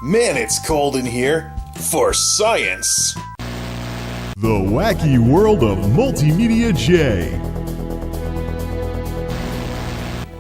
Man, it's cold in here. For science. The wacky world of MultimediaJay.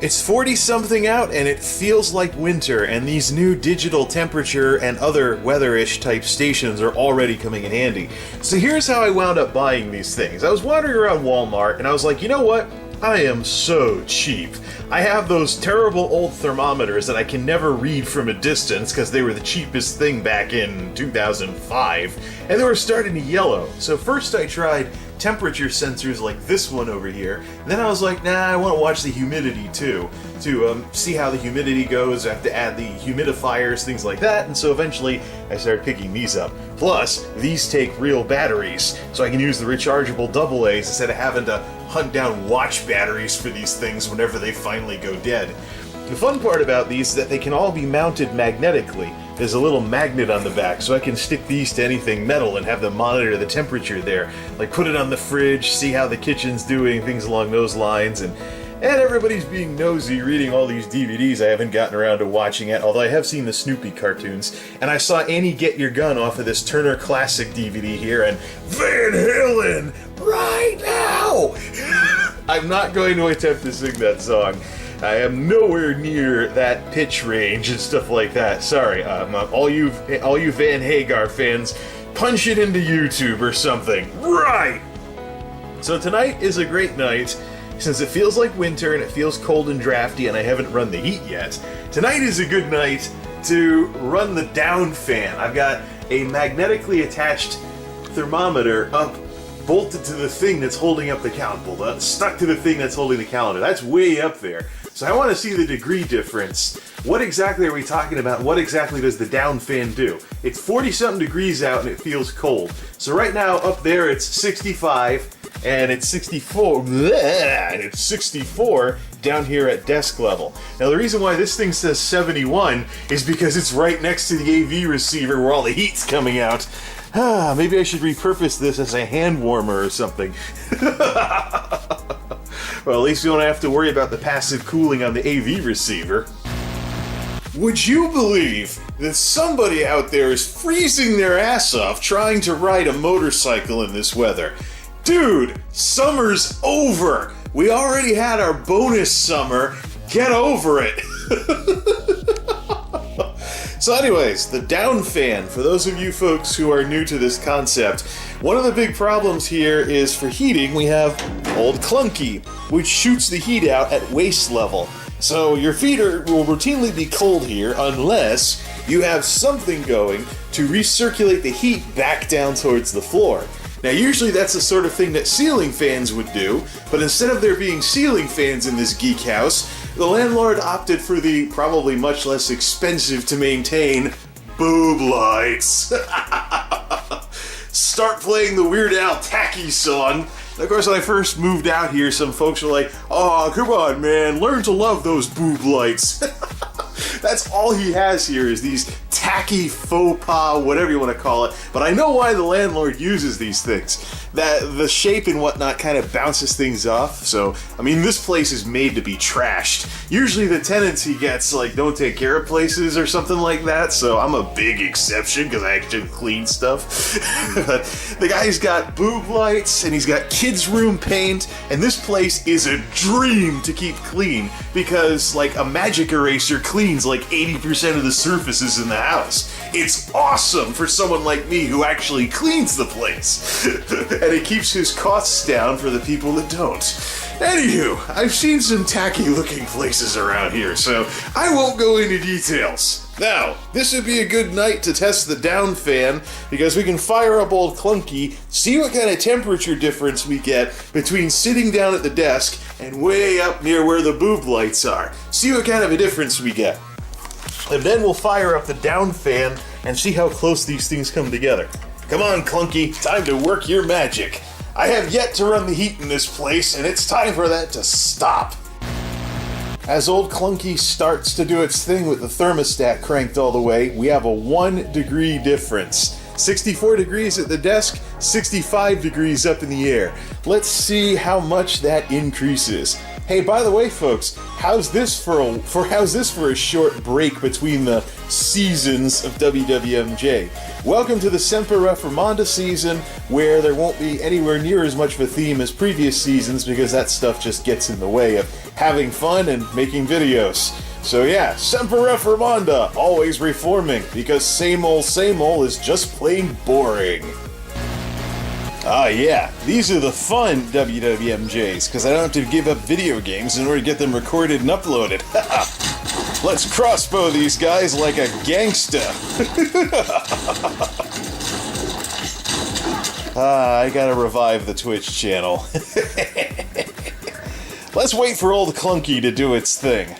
It's 40-something out and it feels like winter, and these new digital temperature and other weather-ish type stations are already coming in handy. So here's how I wound up buying these things. I was wandering around Walmart and I was like, you know what? I am so cheap. I have those terrible old thermometers that I can never read from a distance because they were the cheapest thing back in 2005, and they were starting to yellow. So first I tried temperature sensors like this one over here, and then I was like, nah, I want to watch the humidity too, to see how the humidity goes. I have to add the humidifiers, things like that, and so eventually I started picking these up. Plus, these take real batteries, so I can use the rechargeable AA's instead of having to hunt down watch batteries for these things whenever they finally go dead. The fun part about these is that they can all be mounted magnetically. There's a little magnet on the back, so I can stick these to anything metal and have them monitor the temperature there. Like put it on the fridge, see how the kitchen's doing, things along those lines, and everybody's being nosy reading all these DVDs I haven't gotten around to watching yet, although I have seen the Snoopy cartoons, and I saw Annie Get Your Gun off of this Turner Classic DVD here, and Van Halen, right now! I'm not going to attempt to sing that song. I am nowhere near that pitch range and stuff like that. Sorry, all you Van Hagar fans, punch it into YouTube or something. Right! So tonight is a great night. Since it feels like winter and it feels cold and drafty and I haven't run the heat yet, tonight is a good night to run the Downfan. I've got a magnetically attached thermometer up, bolted to the thing that's holding up the calendar, stuck to the thing that's holding the calendar. That's way up there. So I want to see the degree difference. What exactly are we talking about? What exactly does the Downfan do? It's 40-something degrees out and it feels cold. So right now up there it's 65 and it's 64, and it's 64 down here at desk level. Now the reason why this thing says 71 is because it's right next to the AV receiver where all the heat's coming out. Maybe I should repurpose this as a hand warmer or something. Well, at least we don't have to worry about the passive cooling on the AV receiver. Would you believe that somebody out there is freezing their ass off trying to ride a motorcycle in this weather? Dude, summer's over! We already had our bonus summer. Get over it! So anyways, the Downfan, for those of you folks who are new to this concept, one of the big problems here is for heating, we have Old Clunky, which shoots the heat out at waist level. So your feet will routinely be cold here unless you have something going to recirculate the heat back down towards the floor. Now usually that's the sort of thing that ceiling fans would do, but instead of there being ceiling fans in this geek house, the landlord opted for the probably much less expensive to maintain boob lights. Start playing the Weird Al Tacky song. And of course, when I first moved out here, some folks were like, "Oh, come on, man, learn to love those boob lights." That's all he has here is these tacky faux pas, whatever you want to call it. But I know why the landlord uses these things. That the shape and whatnot kind of bounces things off. So, I mean, this place is made to be trashed. Usually the tenants he gets, like, don't take care of places or something like that. So I'm a big exception because I actually clean stuff. But the guy's got boob lights and he's got kids' room paint. And this place is a dream to keep clean because, like, a magic eraser cleans like 80% of the surfaces in the house. It's awesome for someone like me who actually cleans the place. And it keeps his costs down for the people that don't. Anywho, I've seen some tacky looking places around here, so I won't go into details. Now, this would be a good night to test the Downfan, because we can fire up Old Clunky, see what kind of temperature difference we get between sitting down at the desk and way up near where the boob lights are. See what kind of a difference we get. And then we'll fire up the Downfan and see how close these things come together. Come on, Clunky, time to work your magic. I have yet to run the heat in this place, and it's time for that to stop. As Old Clunky starts to do its thing with the thermostat cranked all the way, we have a 1 degree difference. 64 degrees at the desk, 65 degrees up in the air. Let's see how much that increases. Hey, by the way, folks, how's this for a short break between the seasons of WWMJ? Welcome to the Semper Reformanda season, where there won't be anywhere near as much of a theme as previous seasons, because that stuff just gets in the way of having fun and making videos. So yeah, Semper Reformanda, always reforming, because same old is just plain boring. Ah yeah, these are the fun WWMJs, because I don't have to give up video games in order to get them recorded and uploaded. Let's crossbow these guys like a gangsta. I gotta revive the Twitch channel. Let's wait for old Clunky to do its thing.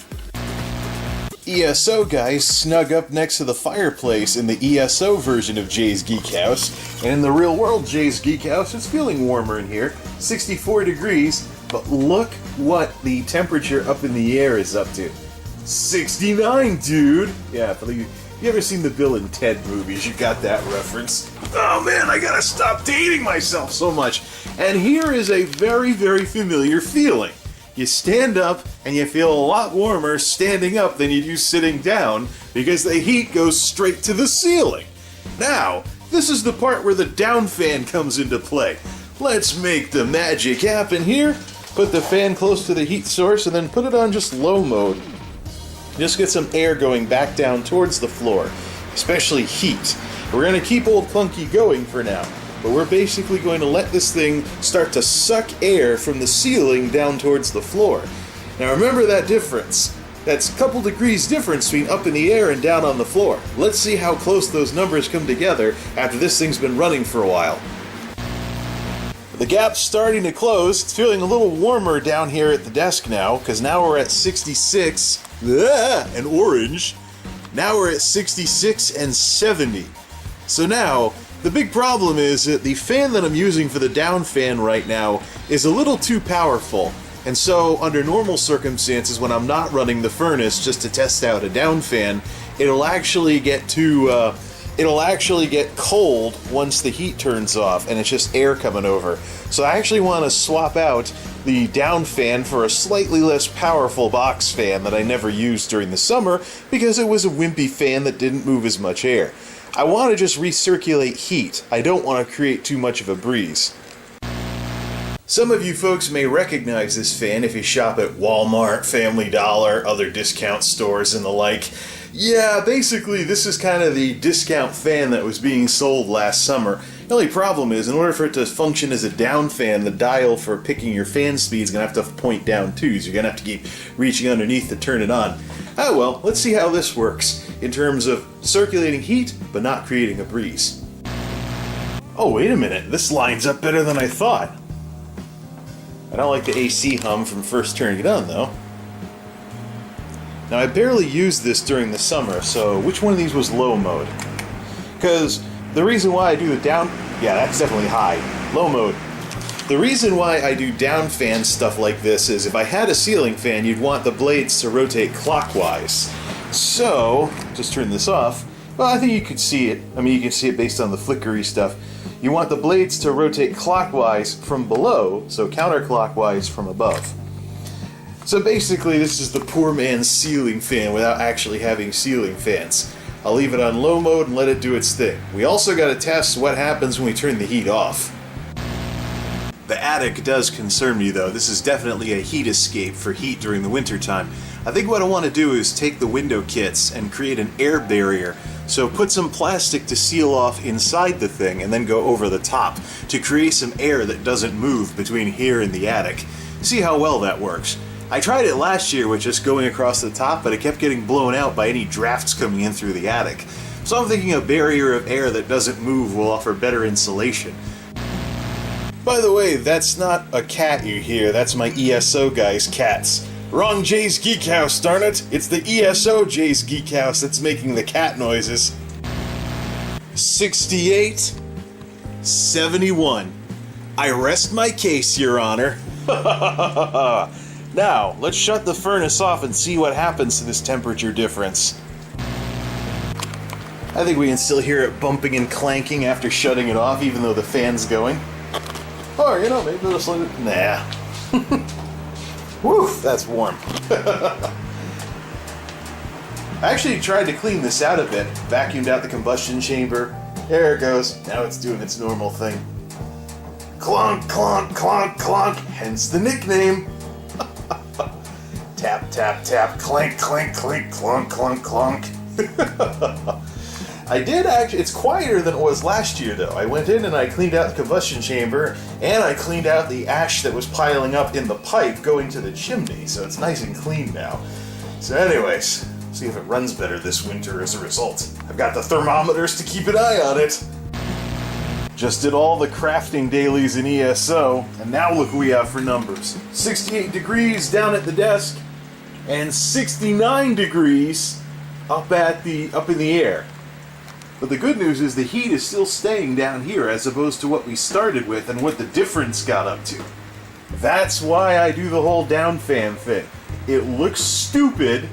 ESO guys snug up next to the fireplace in the ESO version of Jay's Geek House, and in the real world Jay's Geek House, it's feeling warmer in here, 64 degrees, but look what the temperature up in the air is up to. 69, dude! Yeah, you ever seen the Bill and Ted movies? You got that reference. Oh man, I gotta stop dating myself so much. And here is a very, very familiar feeling. You stand up, and you feel a lot warmer standing up than you do sitting down, because the heat goes straight to the ceiling. Now, this is the part where the Downfan comes into play. Let's make the magic happen here. Put the fan close to the heat source, and then put it on just low mode. Just get some air going back down towards the floor, especially heat. We're going to keep old Clunky going for now. But we're basically going to let this thing start to suck air from the ceiling down towards the floor. Now remember that difference. That's a couple degrees difference between up in the air and down on the floor. Let's see how close those numbers come together after this thing's been running for a while. The gap's starting to close. It's feeling a little warmer down here at the desk now, because now we're at 66 and orange. Now we're at 66 and 70. So now, the big problem is that the fan that I'm using for the Downfan right now is a little too powerful. And so, under normal circumstances, when I'm not running the furnace just to test out a Downfan, it'll actually get cold once the heat turns off, and it's just air coming over. So I actually want to swap out the Downfan for a slightly less powerful box fan that I never used during the summer, because it was a wimpy fan that didn't move as much air. I want to just recirculate heat. I don't want to create too much of a breeze. Some of you folks may recognize this fan if you shop at Walmart, Family Dollar, other discount stores and the like. Yeah, basically this is kind of the discount fan that was being sold last summer. The only problem is, in order for it to function as a down fan, the dial for picking your fan speed is going to have to point down too, so you're going to have to keep reaching underneath to turn it on. Oh well, let's see how this works in terms of circulating heat, but not creating a breeze. Oh, wait a minute, this lines up better than I thought. I don't like the AC hum from first turning it on, though. Now, I barely used this during the summer, so which one of these was low mode? Because the reason why I do the down... Yeah, that's definitely high. Low mode. The reason why I do down fan stuff like this is if I had a ceiling fan, you'd want the blades to rotate clockwise. So, just turn this off. Well, I think you could see it. I mean, you can see it based on the flickery stuff. You want the blades to rotate clockwise from below, so counterclockwise from above. So basically, this is the poor man's ceiling fan without actually having ceiling fans. I'll leave it on low mode and let it do its thing. We also got to test what happens when we turn the heat off. The attic does concern me, though. This is definitely a heat escape for heat during the winter time. I think what I want to do is take the window kits and create an air barrier. So put some plastic to seal off inside the thing and then go over the top to create some air that doesn't move between here and the attic. See how well that works. I tried it last year with just going across the top, but it kept getting blown out by any drafts coming in through the attic. So I'm thinking a barrier of air that doesn't move will offer better insulation. By the way, that's not a cat you hear, that's my ESO guy's cats. Wrong Jay's Geek House, darn it! It's the ESO Jay's Geek House that's making the cat noises. 68, 71. I rest my case, Your Honor. Now, let's shut the furnace off and see what happens to this temperature difference. I think we can still hear it bumping and clanking after shutting it off, even though the fan's going. Or, you know, maybe it'll slow it. Nah. Whew, that's warm. I actually tried to clean this out a bit, vacuumed out the combustion chamber. There it goes. Now it's doing its normal thing. Clonk, clonk, clonk, clonk. Hence the nickname. Tap, tap, tap. Clank, clank, clink, clonk, clonk, clonk. I did actually, it's quieter than it was last year though. I went in and I cleaned out the combustion chamber, and I cleaned out the ash that was piling up in the pipe going to the chimney, so it's nice and clean now. So anyways, see if it runs better this winter as a result. I've got the thermometers to keep an eye on it. Just did all the crafting dailies in ESO, and now look what we have for numbers. 68 degrees down at the desk, and 69 degrees up in the air. But the good news is the heat is still staying down here as opposed to what we started with and what the difference got up to. That's why I do the whole Downfan thing. It looks stupid,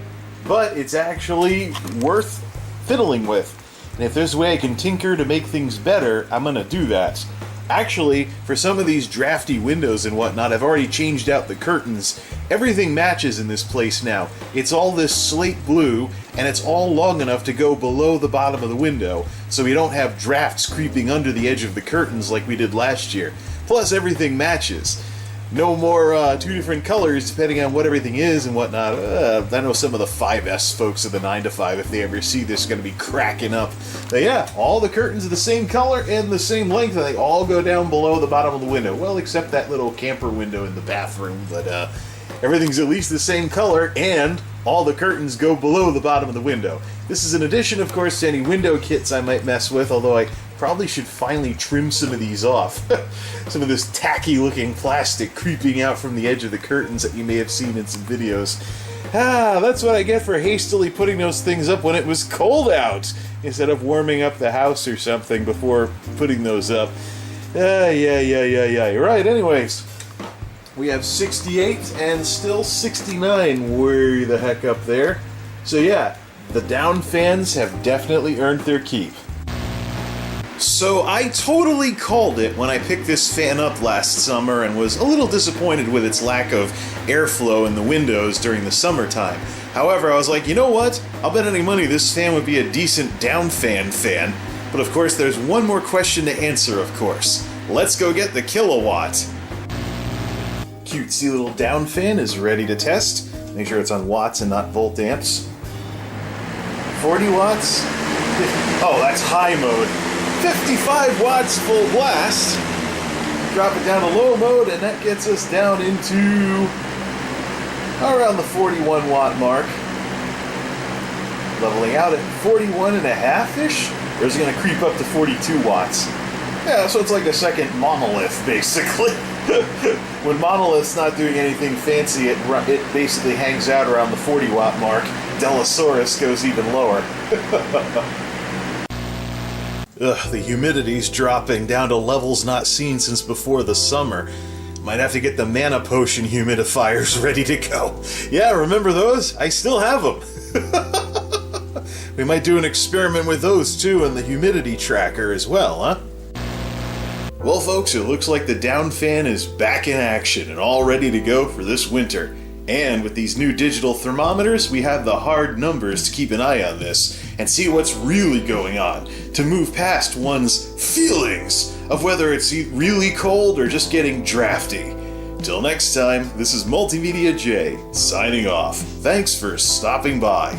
but it's actually worth fiddling with. And if there's a way I can tinker to make things better, I'm gonna do that. Actually, for some of these drafty windows and whatnot, I've already changed out the curtains. Everything matches in this place now. It's all this slate blue, and it's all long enough to go below the bottom of the window, so we don't have drafts creeping under the edge of the curtains like we did last year. Plus, everything matches. No more two different colors depending on what everything is and whatnot. I know some of the 5S folks of the 9 to 5, if they ever see this, are going to be cracking up. But yeah, all the curtains are the same color and the same length, and they all go down below the bottom of the window. Well, except that little camper window in the bathroom, but everything's at least the same color, and all the curtains go below the bottom of the window. This is an addition, of course, to any window kits I might mess with, although I probably should finally trim some of these off. Some of this tacky looking plastic creeping out from the edge of the curtains that you may have seen in some videos. That's what I get for hastily putting those things up when it was cold out, instead of warming up the house or something before putting those up. Yeah. Right, anyways. We have 68 and still 69 way the heck up there. So yeah, the Downfans have definitely earned their keep. So I totally called it when I picked this fan up last summer and was a little disappointed with its lack of airflow in the windows during the summertime. However, I was like, you know what? I'll bet any money this fan would be a decent Downfan fan. But of course, there's one more question to answer, of course. Let's go get the kilowatt. Cutesy little Downfan is ready to test. Make sure it's on watts and not volt amps. 40 watts? Oh, that's high mode. 55 watts full blast. Drop it down to low mode, and that gets us down into around the 41 watt mark. Leveling out at 41 and a half-ish, or is it going to creep up to 42 watts? Yeah, so it's like a second monolith, basically. When monolith's not doing anything fancy, it basically hangs out around the 40 watt mark. Delosaurus goes even lower. Ugh, the humidity's dropping down to levels not seen since before the summer. Might have to get the mana potion humidifiers ready to go. Yeah, remember those? I still have them. We might do an experiment with those too, and the humidity tracker as well, huh? Well folks, it looks like the Downfan is back in action and all ready to go for this winter. And with these new digital thermometers, we have the hard numbers to keep an eye on this and see what's really going on, to move past one's feelings of whether it's really cold or just getting drafty. Till next time, this is MultimediaJay signing off. Thanks for stopping by.